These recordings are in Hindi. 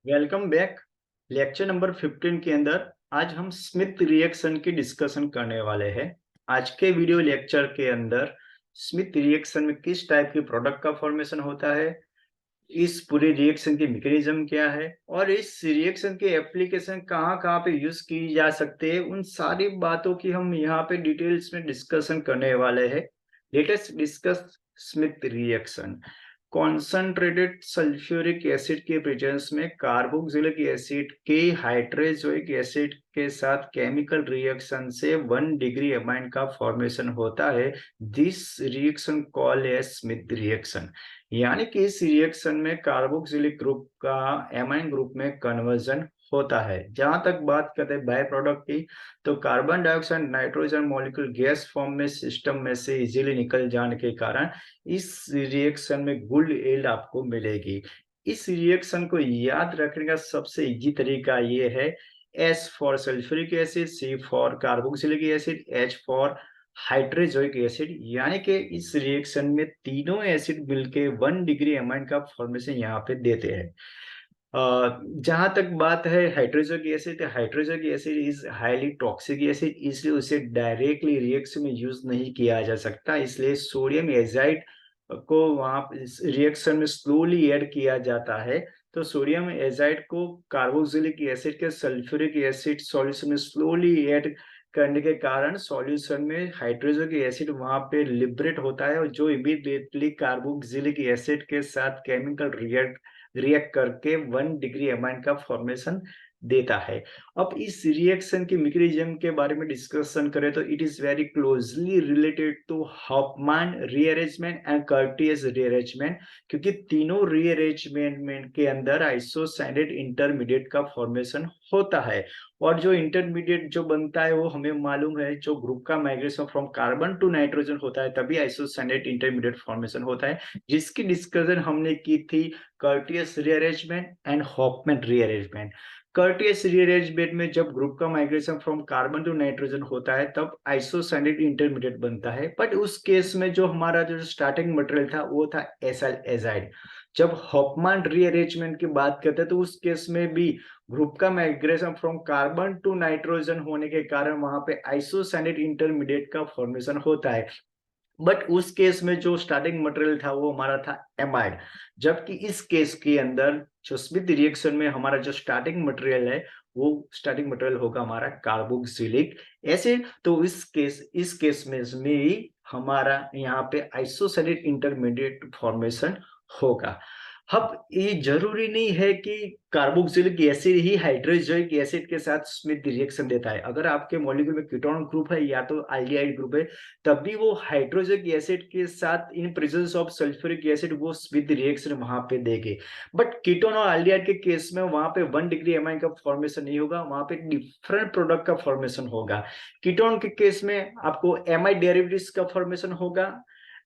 Welcome back. लेक्चर नंबर 15 के अंदर आज हम स्मिथ रिएक्शन की डिस्कशन करने वाले हैं। आज के वीडियो लेक्चर के अंदर स्मिथ रिएक्शन में किस टाइप के प्रोडक्ट का फॉर्मेशन होता है, इस पूरे रिएक्शन की मैकेनिज्म क्या है और इस रिएक्शन के एप्लीकेशन कहाँ कहाँ पे यूज की जा सकते हैं, उन सारी बातों की हम यहाँ पे डिटेल्स में डिस्कशन करने वाले हैं। Let us discuss Smith reaction. Concentrated sulphuric acid के प्रेजेंस में कार्बोक्सिलिक एसिड के हाइड्रोजोइक एसिड के साथ केमिकल रिएक्शन से 1 डिग्री एमाइन का फॉर्मेशन होता है। This reaction called as Smith reaction. यानी कि इस रिएक्शन में कार्बोक्सिलिक ग्रुप का एमाइन ग्रुप में कन्वर्जन होता है। जहां तक बात करते हैं बाय प्रोडक्ट की, तो carbon dioxide nitrogen molecule gas form में सिस्टम में से इजीली निकल जाने के कारण इस रिएक्शन में गुड यील्ड आपको मिलेगी। इस रिएक्शन को याद रखने का सबसे इजी तरीका ये है, S for sulphuric acid, C for carboxylic acid, H for hydrazoic acid. यानी कि इस रिएक्शन में तीनों एसिड मिलके 1 डिग्री एमाइन का फॉर्मेशन यहाँ पे देते हैं। जहां तक बात है hydrazoic acid, hydrazoic acid is highly toxic acid, इसलिए उसे डायरेक्टली रिएक्शन में यूज नहीं किया जा सकता। इसलिए सोडियम एजाइड को वहां रिएक्शन में स्लोली ऐड किया जाता है। तो सोडियम एजाइड को कार्बोक्सिलिक एसिड के सल्फ्यूरिक एसिड सॉल्यूशन में स्लोली ऐड करने के कारण सॉल्यूशन में हाइड्रोजन एसिड वहां पे लिबरेट होता है, और जो इमीडिएटली कार्बोक्सिलिक एसिड के साथ केमिकल रिएक्ट करके 1 डिग्री एमाइन का फॉर्मेशन देता है। अब इस रिएक्शन की मैकेनिज्म के बारे में डिस्कशन करें तो it is very closely related to Hofmann rearrangement and Curtius rearrangement, क्योंकि तीनों रीअरेंजमेंट के अंदर आइसोसाइनेट इंटरमीडिएट का फॉर्मेशन होता है। और जो इंटरमीडिएट जो बनता है वो हमें मालूम है, जो ग्रुप का migration from carbon to nitrogen होता है तभी आइसोसाइनेट इंटरमीडिएट फॉर्मेशन होता है, जिसकी डिस्कशन हमने की थी Curtius rearrangement and Hofmann rearrangement. Curtius rearrangement में जब ग्रुप का migration from carbon to nitrogen होता है तब आइसोसाइनेट इंटरमीडिएट बनता है, बट उस केस में जो हमारा जो स्टार्टिंग मटेरियल था वो था एसाइल एजाइड। जब हॉफमैन रीअरेंजमेंट की बात करते हैं तो उस केस में भी ग्रुप का migration from carbon to nitrogen होने के कारण वहां पे आइसोसाइनेट इंटरमीडिएट का फॉर्मेशन होता है, बट उस केस में जो स्टार्टिंग मटेरियल था वो हमारा था एमाइड। जबकि इस केस के अंदर जो स्मिथ रिएक्शन में हमारा जो स्टार्टिंग मटेरियल है वो स्टार्टिंग मटेरियल होगा हमारा कार्बोक्सिलिक एसिड। तो इस केस में ही हमारा यहाँ पे आइसोसाइनेट इंटरमीडिएट फॉर्मेशन होगा। अब ये जरूरी नहीं है कि कार्बोक्सिलिक एसिड ही हाइड्रोजोइक एसिड के साथ स्मिथ रिएक्शन देता है। अगर आपके मॉलिक्यूल में कीटोन ग्रुप है या तो एल्डिहाइड ग्रुप है, तब भी वो हाइड्रोजन एसिड के साथ इन प्रेजेंस ऑफ सल्फ्यूरिक एसिड वो स्मिथ रिएक्शन वहां पे देंगे। बट कीटोन और एल्डिहाइड के केस में वहां पे 1 डिग्री एमाइन का फॉर्मेशन नहीं होगा, वहां पे डिफरेंट प्रोडक्ट का फॉर्मेशन होगा। कीटोन के केस में आपको एमाइड डेरिवेटिव्स का फॉर्मेशन होगा,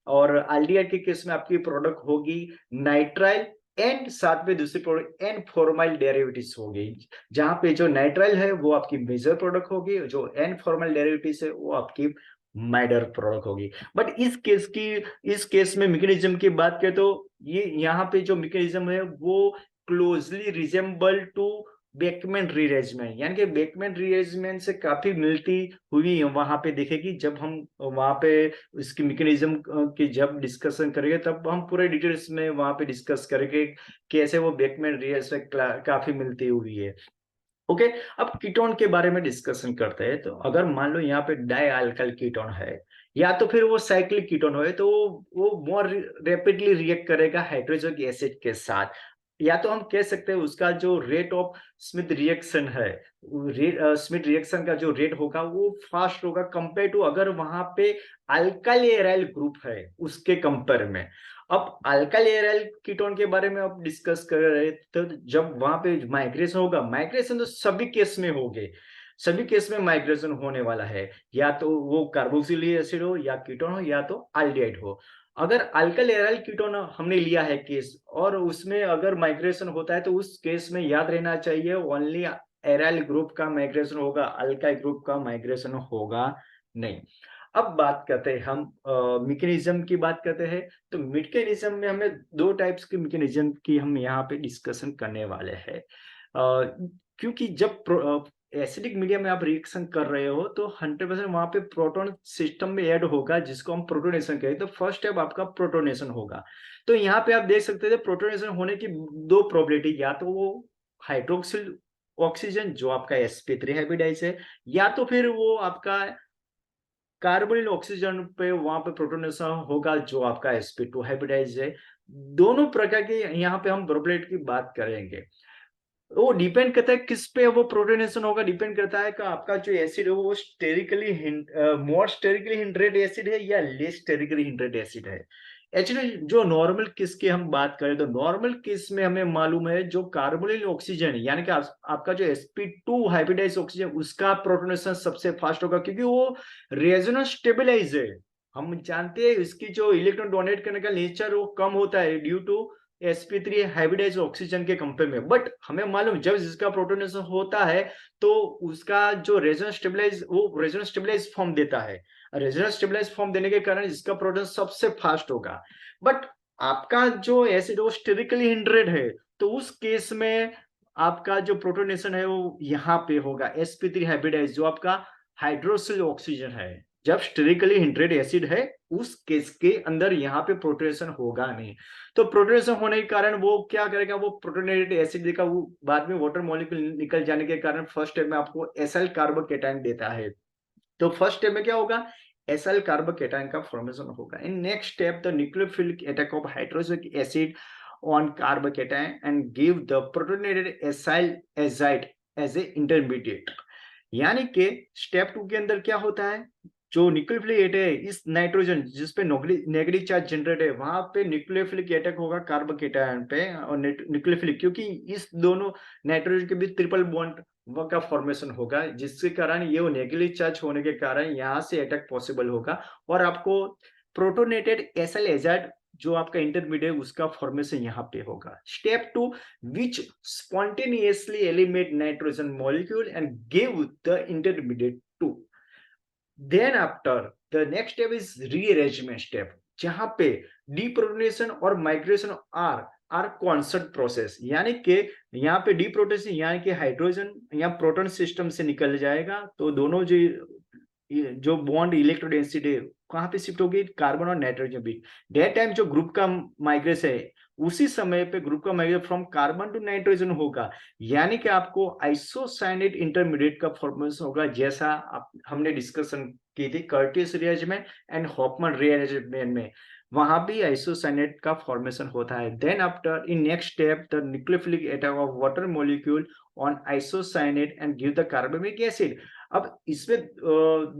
और एल्डिहाइड के केस में आपकी प्रोडक्ट होगी नाइट्राइल एंड साथ में दूसरी प्रोडक्ट एन फॉर्माइल डेरिवेटिव्स होगी। जहां पे जो नाइट्राइल है वो आपकी मेजर प्रोडक्ट होगी, जो एन फॉर्मल डेरिवेटिव्स है वो आपकी माइनर प्रोडक्ट होगी। बट इस केस में मैकेनिज्म की बात करें तो ये यहाँ पे जो मैकेनिज्म है वो closely resemble to Beckmann rearrangement, यानी कि बेकमैन रीअरेंजमेंट से काफी मिलती हुई वहां पे दिखेगी। जब हम वहां पे इसकी मैकेनिज्म की जब डिस्कशन करेंगे तब हम पूरे डिटेल्स में वहां पे डिस्कस करेंगे कैसे वो बेकमैन रीअरेंजमेंट काफी मिलती हुई है। ओके, अब कीटोन के बारे में डिस्कशन करते हैं। तो अगर मान लो यहाँ पे डाई अल्काइल कीटोन है या तो फिर वो साइक्लिक कीटोन है, तो वो मोर रैपिडली रिएक्ट करेगा हाइड्रोजन एसिड के साथ। या तो हम कह सकते हैं उसका जो रेट ऑफ स्मिथ रिएक्शन है, स्मिथ रिएक्शन का जो रेट होगा वो फास्ट होगा कंपेयर टू अगर वहां पे अल्काइल एराइल ग्रुप है उसके कंपेयर में। अब अल्काइल एराइल कीटोन के बारे में अब डिस्कस कर रहे तो जब वहां पे माइग्रेशन होगा, माइग्रेशन तो सभी केस में होगे, सभी केस में माइग्रेशन होने वाला है, या तो वो कार्बोक्सिलिक एसिड हो या कीटोन हो या तो एल्डिहाइड हो। अगर अल्काइल एराइल कीटोन हमने लिया है केस और उसमें अगर माइग्रेशन होता है तो उस केस में याद रहना चाहिए ओनली एराइल ग्रुप का माइग्रेशन होगा, अल्काइल ग्रुप का माइग्रेशन होगा नहीं। अब बात करते हैं हम मैकेनिज्म की बात करते हैं। तो मैकेनिज्म में हमें 2 टाइप्स के मैकेनिज्म की हम यहाँ पे डिस्कशन करने वाले हैं। क्योंकि जब एसिडिक मीडियम में आप रिएक्शन कर रहे हो तो 100% वहाँ पे प्रोटॉन सिस्टम में ऐड होगा जिसको हम प्रोटोनेशन कहें। तो फर्स्ट स्टेप आपका प्रोटोनेशन होगा। तो यहाँ पे आप देख सकते थे प्रोटोनेशन होने की 2 प्रोबेबिलिटी, या तो वो हाइड्रोक्सिल ऑक्सीजन जो आपका sp3 हाइब्रिडाइज है, या तो फिर वो आपका कार्बोनिल ऑक्सीजन पे वहाँ पे प्रोटोनेशन होगा जो आपका sp2 हाइब्रिडाइज है। दोनों प्रकार के यहाँ पे हम प्रोबेबिलिटी की बात करेंगे। वो डिपेंड करता है किस पे वो प्रोटोनेशन होगा, डिपेंड करता है कि आपका जो एसिड है वो मोर स्टेरिकली हिंड्रेड एसिड है या लेस स्टेरिकली हिंड्रेड एसिड है। एक्चुअली जो नॉर्मल केस की हम बात करें तो नॉर्मल केस में हमें मालूम है जो कार्बोनिल ऑक्सीजन यानी कि आपका जो sp2 हाइब्रिडाइज ऑक्सीजन उसका प्रोटोनेशन सबसे फास्ट होगा, क्योंकि वो रेजोनेंस स्टेबलाइज है। हम जानते हैं इसकी जो इलेक्ट्रॉन डोनेट करने का नेचर वो कम होता है due to sp3 hybridize oxygen के कंपेयर में। बट हमें मालूम जब इसका प्रोटोनेशन होता है तो उसका जो रेजोनेंस स्टेबलाइज फॉर्म देता है। रेजोनेंस स्टेबलाइज फॉर्म देने के कारण इसका प्रोटोनेशन सबसे फास्ट होगा। बट आपका जो एसिड वो स्टेरिकली हिंड्रेड है, तो उस केस में आपका जो प्रोटोनेशन है वो यहाँ पे होगा sp3 हाइब्रिडाइज जो आपका हाइड्रोक्सिल ऑक्सीजन है। जब स्टेरिकली हिंड्रेड एसिड है उस केस के अंदर यहाँ पे प्रोटोनेशन होगा नहीं। तो प्रोटोनेशन होने के कारण वो क्या करेगा, वो प्रोटोनेटेड एसिड देगा, वो बाद में वाटर मॉलिक्यूल निकल जाने के कारण फर्स्ट स्टेप में आपको एसाइल कार्बोकेटायन देता है। तो फर्स्ट स्टेप में क्या होगा, एसाइल कार्बोकेटायन का फॉर्मेशन होगा। In next step the nucleophilic attack of hydrazoic acid on carbocation and give the protonated acyl azide as a intermediate. यानी कि स्टेप 2 के अंदर क्या होता है, जो न्यूक्लियोफिलिक है इस नाइट्रोजन जिस पे नेगेटिव चार्ज जनरेट है वहां पे न्यूक्लियोफिलिक अटैक होगा कार्बोकेटायन पे और न्यूक्लियोफिलिक, क्योंकि इस दोनों नाइट्रोजन के बीच ट्रिपल बॉन्ड का फॉर्मेशन होगा जिसके कारण ये नेगेटिव चार्ज होने के कारण यहाँ से अटैक पॉसिबल होगा और आपको प्रोटोनेटेड एसल एजाइड जो आपका इंटरमीडिएट उसका फॉर्मेशन यहाँ पे होगा। Step 2 which spontaneously eliminate nitrogen molecule and give the intermediate 2. Then after the next step is rearrangement step, जहां पे डीप्रोटोनेशन और माइग्रेशन आर कॉन्स्टेंट प्रोसेस, यानी कि यहाँ पे डीप्रोटोनेशन यानी कि हाइड्रोजन या प्रोटॉन सिस्टम से निकल जाएगा तो दोनों जो बॉन्ड इलेक्ट्रोडेंसिटी है कहाँ पे शिफ्ट होगी, कार्बन और नाइट्रोजन बीच। डेट टाइम जो ग्रुप का माइग्रेशन है उसी समय पे ग्रुप का migration from carbon to nitrogen होगा, यानी कि आपको आइसोसाइनेट इंटरमीडिएट का फॉर्मेशन होगा जैसा हमने डिस्कशन की थी Curtius rearrangement and Hofmann rearrangement में, वहां भी आइसोसाइनेट का फॉर्मेशन होता है। Then after in next step the nucleophilic attack of water molecule on isocyanate and give the carbonic acid. अब इसमें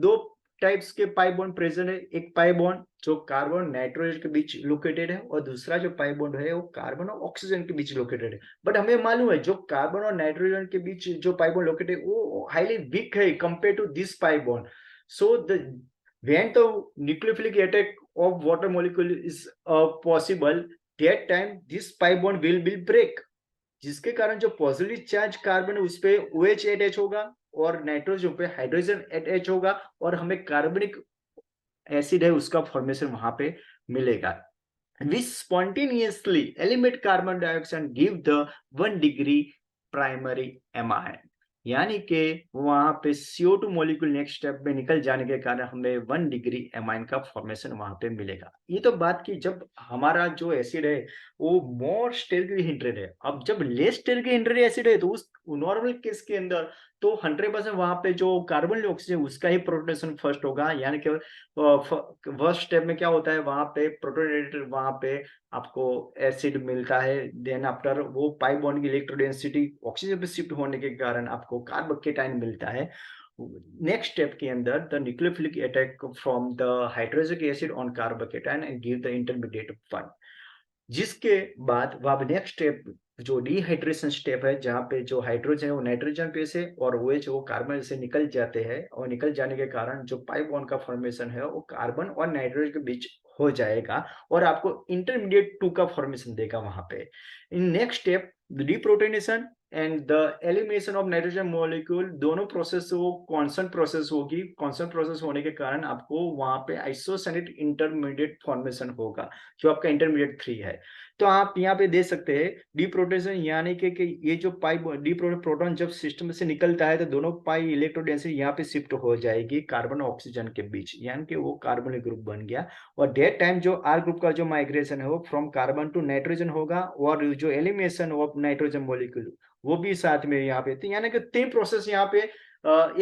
2 टाइप्स के पाई बॉन्ड प्रेजेंट है, एक पाई बॉन्ड जो कार्बन नाइट्रोजन के बीच लोकेटेड है और दूसरा जो पाई बॉन्ड है वो कार्बन और ऑक्सीजन के बीच लोकेटेड है। बट हमें मालूम है जो कार्बन और नाइट्रोजन के बीच जो पाई बॉन्ड लोकेटेड है वो हाईली वीक है compare to this pi bond. So the when the nucleophilic attack of water molecule is possible, that time this pi bond will break, जिसके कारण जो पॉजिटिव चार्ज कार्बन है उस पे OH अटैच होगा और नाइट्रोजन पे हाइड्रोजन अटैच होगा और हमें कार्बनिक एसिड है उसका फॉर्मेशन वहां पे मिलेगा। which spontaneously eliminate carbon dioxide and give the 1 degree primary amine, यानी कि वहां पे CO2 मॉलिक्यूल नेक्स्ट स्टेप में निकल जाने के कारण हमें 1 डिग्री एमाइन का फॉर्मेशन वहां पे मिलेगा। ये तो बात की जब हमारा जो एसिड है वो मोर स्टेरिकली हिंड्रेड है। अब जब लेस स्टेरिकली हिंड्रेड एसिड है तो उस नॉर्मल केस के अंदर तो 100% वहां पे जो कार्बन ऑक्सीजन उसका ही प्रोटोनेशन फर्स्ट होगा, यानी कि फर्स्ट स्टेप में क्या होता है वहां पे प्रोटोनेटेड वहां पे आपको एसिड मिलता है। देन आफ्टर वो पाई बॉन्ड की इलेक्ट्रोडेंसिटी ऑक्सीजन पे शिफ्ट होने के कारण आपको कार्बोकेटायन मिलता है। नेक्स्ट स्टेप के अंदर the nucleophilic attack from the hydrazoic acid on carbocation and give the intermediate 1, जिसके बाद वह नेक्स्ट स्टेप जो डिहाइड्रेशन स्टेप है जहाँ पे जो हाइड्रोजन है वो नाइट्रोजन पे से और OH वो कार्बन से निकल जाते हैं और निकल जाने के कारण जो पाई बॉन्ड का फॉर्मेशन है वो कार्बन और नाइट्रोजन के बीच हो जाएगा और आपको इंटरमीडिएट 2 का फॉर्मेशन देगा वहां पे। In next step deprotonation and the elimination of nitrogen molecule, दोनों प्रोसेस वो कांस्टेंट प्रोसेस होगी। कांस्टेंट प्रोसेस होने के कारण आपको वहां पे आइसोसाइनेट इंटरमीडिएट फॉर्मेशन होगा, जो आपका इंटरमीडिएट 3 है। तो आप यहाँ पे दे सकते हैं डिप्रोटेशन, यानी कि ये जो पाई प्रोटॉन जब सिस्टम से निकलता है तो दोनों पाई इलेक्ट्रोडेंसिटी यहाँ पे शिफ्ट हो जाएगी कार्बन ऑक्सीजन के बीच, यानी कि वो कार्बोनिक ग्रुप बन गया। और डेट टाइम जो आर ग्रुप का जो माइग्रेशन है वो फ्रॉम कार्बन टू नाइट्रोजन होगा, और जो एलिमिनेशन ऑफ नाइट्रोजन मॉलिक्यूल वो भी साथ में यहाँ पे, तो यानी कि 3 प्रोसेस यहाँ पे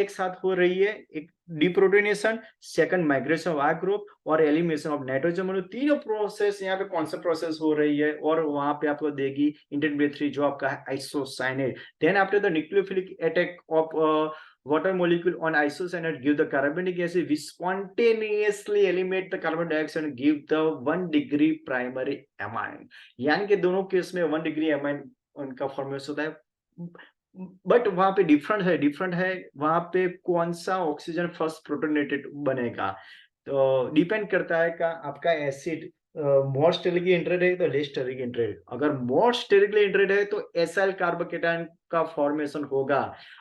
एक साथ हो रही है। एक deprotonation, second migration of R group और एलिमिनेशन ऑफ नाइट्रोजन मॉलिक्यूल, तीनों प्रोसेस यहाँ पे कॉन्सेप्ट प्रोसेस हो रही है। और वहां पे आपको देगी इंटरमीडिएट 3 जो आपका है isocyanate. Then after the nucleophilic attack of water molecule on isocyanate give the carbonic acid which spontaneously eliminate the carbon dioxide and give the 1 degree primary amine, यानी कि दोनों केस में 1 डिग्री अमाइन उनका फॉर्मेशन होता है। बट वहां पे डिफरेंट है वहां पे कौन सा ऑक्सीजन फर्स्ट प्रोटोनेटेड बनेगा, तो डिपेंड करता है का आपका एसिड मोर स्टेरिकली इंटरेड है तो लेस स्टेरिक इंटरेड। अगर मोर स्टेरिकली इंटरेड है तो एसाइल कार्बोकेटायन का फॉर्मेशन होगा,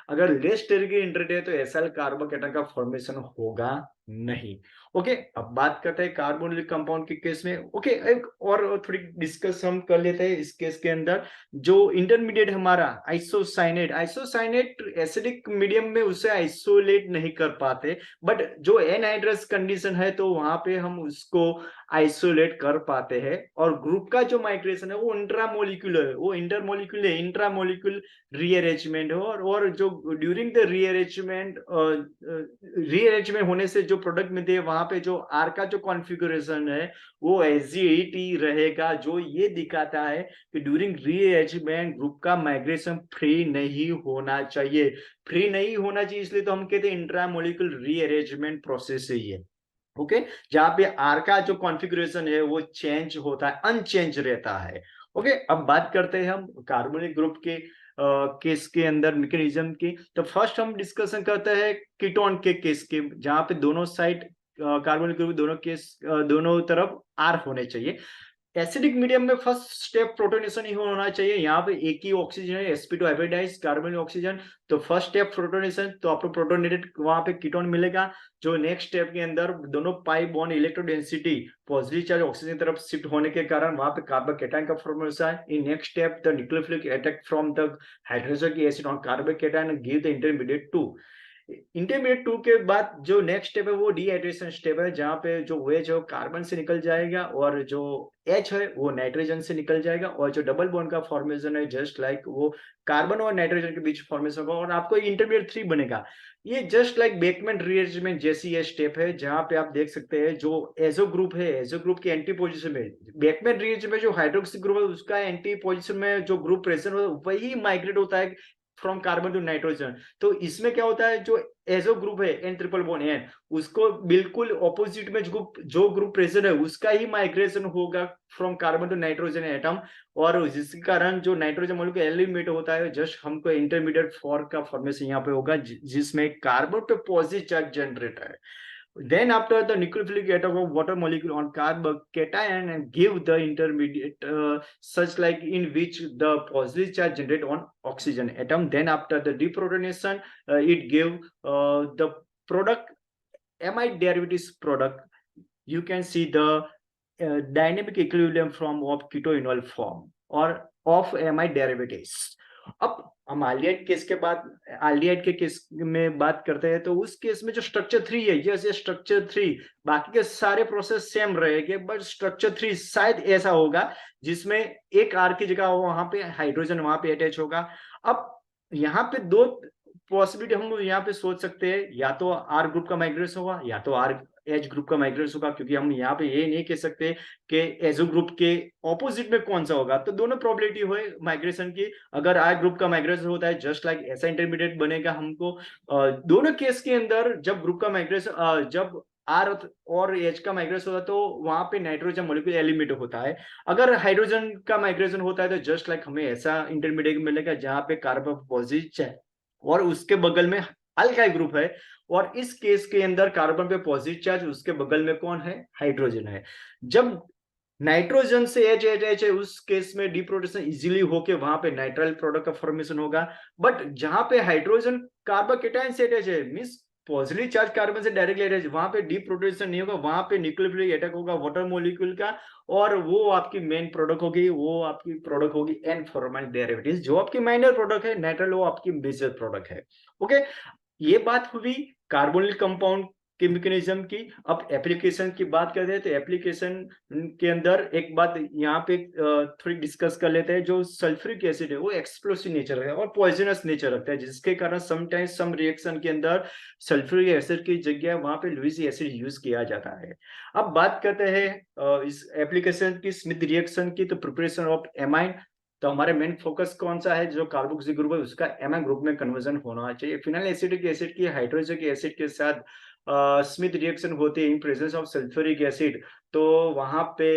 अगर लेस स्टेरिकली इंटरेड है तो एसाइल कार्बोकेटायन का फॉर्मेशन होगा नहीं। ओके, अब बात करते हैं कार्बोनिलिक कंपाउंड के केस में। ओके, एक और थोड़ी डिस्कस हम कर लेते हैं इस केस के अंदर। जो इंटरमीडिएट हमारा आइसोसाइनेट एसिडिक मीडियम में उसे आइसोलेट नहीं कर पाते, बट जो एनहाइड्रस कंडीशन है तो वहां पे हम उसको आइसोलेट कर पाते हैं। और ग्रुप का जो माइग्रेशन है वो इंट्रामोलिक्यूलर है, वो इंट्रामोलिक्यूल रीअरेंजमेंट है। और जो ड्यूरिंग द रीअरेंजमेंट होने से जो प्रोडक्ट मिलते हैं वहां पे जो आर का जो कॉन्फ़िगरेशन है वो एज रहेगा, जो ये दिखाता है कि ड्यूरिंग रीअरेंजमेंट ग्रुप का माइग्रेशन फ्री नहीं होना चाहिए। फ्री नहीं होना चाहिए इसलिए तो हम कहते हैं इंट्रामोलिक्यूल रीअरेंजमेंट प्रोसेस है ये। ओके, जहां पे आर का जो कॉन्फ़िगरेशन है वो चेंज होता है, अनचेंज रहता है। ओके, अब बात करते हैं हम कार्बोनिक ग्रुप के केस के अंदर मैकेनिज्म की। तो फर्स्ट हम डिस्कशन करते हैं कीटोन के केस के, जहां पे दोनों साइड कार्बोनिक ग्रुप दोनों तरफ आर होने चाहिए। एसिडिक मीडियम में फर्स्ट स्टेप प्रोटोनेशन ही होना चाहिए। यहाँ पे एक ही ऑक्सीजन है, sp2 हाइब्रिडाइज कार्बन ऑक्सीजन, तो फर्स्ट स्टेप प्रोटोनेशन, तो आपको प्रोटोनेटेड वहां पे कीटोन मिलेगा। जो नेक्स्ट स्टेप के अंदर दोनों pi bond electron density positive charge oxygen तरफ शिफ्ट होने के कारण वहां पे कार्बोकेटायन का फॉर्मेशन है। In next step the nucleophilic attack from the hydrazoic acid on carbocation give the intermediate 2। Intermediate 2 के बाद जो नेक्स्ट स्टेप है वो डिहाइड्रेशन स्टेप है, जहां पे जो वेज है वो कार्बन से निकल जाएगा और जो एच है वो नाइट्रोजन से निकल जाएगा, और जो डबल बॉन्ड का फॉर्मेशन है जस्ट लाइक वो कार्बन और नाइट्रोजन के बीच फॉर्मेशन होगा और आपको इंटरमीडिएट 3 बनेगा। ये जस्ट लाइक बेकमैन रीअरेंजमेंट जैसी ये स्टेप है, जहां पे आप देख सकते हैं जो एजो ग्रुप है, एजो ग्रुप की एंटी पोजिशन में बेकमैन रीअरेंजमेंट में जो हाइड्रोक्सी ग्रुप है उसका एंटी पोजिशन में जो ग्रुप प्रेजेंट होता है वही माइग्रेट होता है फ्रॉम कार्बन टू नाइट्रोजन। तो इसमें क्या होता है, जो एजो ग्रुप है एन ट्रिपल बॉन्ड एन, उसको बिल्कुल ऑपोजिट में जो ग्रुप प्रेजेंट है उसका ही माइग्रेशन होगा from carbon to nitrogen atom, और जिसके कारण जो नाइट्रोजन मॉलिक्यूल एलिमिनेट होता है जस्ट हमको इंटरमीडिएट 4 का फॉर्मेशन यहाँ पे होगा, जिसमें कार्बन पे पॉजिटिव चार्ज जनरेट है। Then after the nucleophilic atom of water molecule on carbocation and give the intermediate such like in which the positive charge generate on oxygen atom. Then after the deprotonation, it give the product amide derivatives product. You can see the dynamic equilibrium from of ketoenol form or of amide derivatives. अब हम आल्डिहाइड केस के बाद आल्डिहाइड के केस में बात करते हैं, तो उस केस में जो स्ट्रक्चर 3 है, यस ये स्ट्रक्चर 3, बाकी के सारे प्रोसेस सेम रहेंगे, बट स्ट्रक्चर 3 शायद ऐसा होगा जिसमें एक आर की जगह वहां पे हाइड्रोजन वहां पे अटैच होगा। अब यहाँ पे 2 पॉसिबिलिटी हम यहाँ पे सोच सकते हैं, या तो आर ग्रुप का माइग्रेशन होगा या तो आर एच ग्रुप का माइग्रेशन होगा, क्योंकि हम यहाँ पे ये नहीं कह सकते कि एजो ग्रुप के ऑपोजिट में कौन सा होगा। तो दोनों प्रोबेबिलिटी हुए माइग्रेशन की, अगर आर ग्रुप का माइग्रेशन होता है जस्ट लाइक ऐसा इंटरमीडिएट बनेगा हमको। दोनों केस के अंदर जब ग्रुप का माइग्रेशन जब आर और एच का माइग्रेशन होता है तो वहां पे नाइट्रोजन मॉलिक्यूल एलिमिनेट होता है। अगर हाइड्रोजन का माइग्रेशन होता है तो जस्ट लाइक हमें ऐसा इंटरमीडिएट मिलेगा जहां पे कार्बन पॉजिटिव है और उसके बगल में अल्काइल ग्रुप है, और इस केस के अंदर कार्बन पे पॉजिटिव चार्ज, उसके बगल में कौन है, हाइड्रोजन है। जब नाइट्रोजन से एच है, उस केस में डिप्रोटेशन इजीली होके वहां पे नाइट्राइल प्रोडक्ट का फॉर्मेशन होगा। बट जहां पे हाइड्रोजन कार्बोकेटायन से अटैच है, मींस पॉजिटिव चार्ज कार्बन से डायरेक्टली अटैच, वहां पे डिप्रोटेशन नहीं होगा, वहां पे न्यूक्लियोफिलिक अटैक होगा वाटर मॉलिक्यूल का, और वो आपकी मेन प्रोडक्ट होगी, वो आपकी प्रोडक्ट होगी एन फॉर्मल डेरिवेटिव्स, जो आपकी माइनर प्रोडक्ट है, नाइट्राइल वो आपकी मेजर प्रोडक्ट है। ओके, ये बात हुई कार्बोनिल कंपाउंड के मैकेनिज्म की। अब एप्लीकेशन की बात करते हैं, तो एप्लीकेशन के अंदर एक बात यहाँ पे थोड़ी डिस्कस कर लेते हैं। जो सल्फ्यूरिक एसिड है वो एक्सप्लोसिव नेचर है और पॉइजनस नेचर रखता है, जिसके कारण समटाइम्स सम रिएक्शन के अंदर सल्फ्यूरिक एसिड की जगह वहां पे लुईस एसिड यूज किया जाता है। अब बात करते हैं इस एप्लीकेशन की, स्मिथ रिएक्शन की, तो प्रिपरेशन ऑफ एमाइन। तो हमारे मेन फोकस कौन सा है, जो कार्बोक्सी ग्रुप है उसका एमाइन ग्रुप में कन्वर्जन होना चाहिए। फिनाइल एसिडिक एसिड की हाइड्रोजन एसिड के साथ स्मिथ रिएक्शन होती है in presence of sulphuric acid, तो वहां पे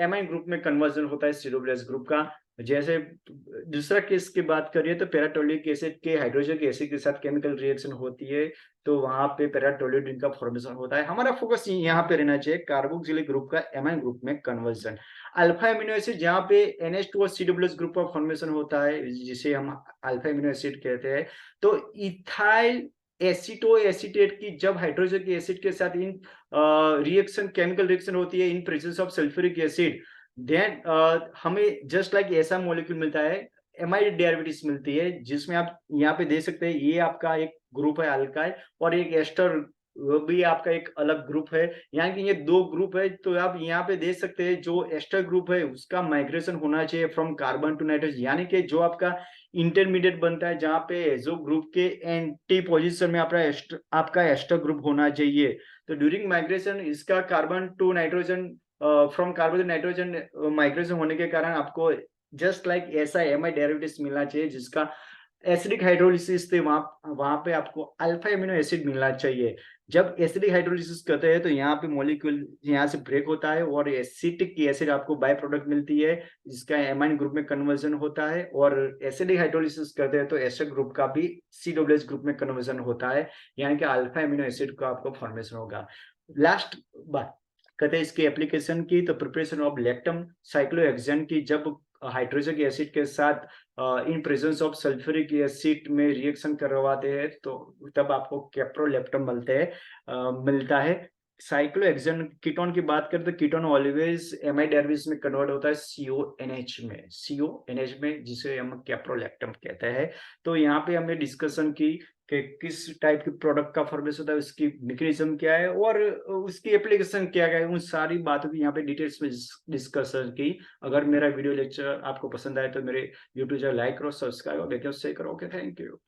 एमाइन ग्रुप में कन्वर्जन होता है COOH ग्रुप का। जैसे दूसरा केस की बात करिए तो पैराटोलिक एसिड के हाइड्रोजन एसिड के साथ केमिकल रिएक्शन होती है, तो वहां पे पैराटोल्यूडिन का फॉर्मेशन होता है। हमारा फोकस यहाँ पे रहना चाहिए कार्बोक्सिलिक ग्रुप का एमाइन ग्रुप में कन्वर्जन। अल्फा एमिनो एसिड जहाँ पे NH2 और COOH ग्रुप का फॉर्मेशन होता है, जिसे हम अल्फा एमिनो एसिड कहते हैं। तो इथाइल एसीटो एसीटेट की जब हाइड्रोजन की एसिड के साथ इन रिएक्शन केमिकल रिएक्शन होती है in presence of sulphuric acid, then हमें जस्ट लाइक ऐसा मॉलिक्यूल मिलता है, एमाइड डेरिवेटिव्स मिलती है, जिसमें आप यहाँ पे देख सकते हैं ये आपका एक ग्रुप है अल्काइल, और एक एस्टर वो भी आपका एक अलग ग्रुप है। यहाँ की ये दो ग्रुप है, तो आप यहाँ पे देख सकते हैं जो एस्टर ग्रुप है उसका माइग्रेशन होना चाहिए फ्रॉम कार्बन टू नाइट्रोजन, यानी कि जो आपका इंटरमीडिएट बनता है जहाँ पे एजो ग्रुप के एंटी पोजीशन में आपका एस्टर ग्रुप होना चाहिए। तो ड्यूरिंग माइग्रेशन इसका carbon to nitrogen, from carbon to nitrogen migration होने के कारण आपको जस्ट लाइक ऐसा एमाइड डेरिवेटिव्स मिलना चाहिए, जिसका एसिडिक हाइड्रोलिसिस से वहां वहां पे आपको अल्फा एमिनो एसिड मिलना चाहिए। जब एसिडिक हाइड्रोलिसिस करते हैं तो यहाँ पे मॉलिक्यूल यहाँ से ब्रेक होता है और एसिटिक एसिड आपको बाय प्रोडक्ट मिलती है, जिसका एमाइन ग्रुप में कन्वर्जन होता है। और एसिडिक हाइड्रोलिसिस करते हैं तो एस्टर ग्रुप का भी COOH ग्रुप में कन्वर्जन होता है, यानी कि अल्फा एमिनो एसिड का आपको फॉर्मेशन होगा। लास्ट बात कहते हैं इसकी एप्लीकेशन की, तो प्रिपरेशन ऑफ लैक्टम साइक्लोहेक्सेन की जब हाइड्रोजन एसिड के साथ इन प्रेजेंस ऑफ सल्फ्यूरिक एसिड में रिएक्शन करवाते हैं, तो तब आपको कैप्रोलेप्टम मिलता है। साइक्लोहेक्सेन कीटोन की बात करें तो कीटोन ऑलवेज एमाइड डेरिवेटिव्स में कन्वर्ट होता है CONH में, जिसे हम कैप्रोलेक्टम कहते हैं। तो यहाँ पे हमने डिस्कशन की कि किस टाइप के प्रोडक्ट का फॉर्मेशन होता है, उसकी मैकेनिज्म क्या है और उसकी एप्लीकेशन क्या है, उन सारी बातों की यहाँ पे डिटेल्स में डिस्कशन की। अगर मेरा वीडियो लेक्चर आपको पसंद आए तो मेरे यूट्यूब चैनल लाइक करो, सब्सक्राइब और शेयर करो। Okay, thank you.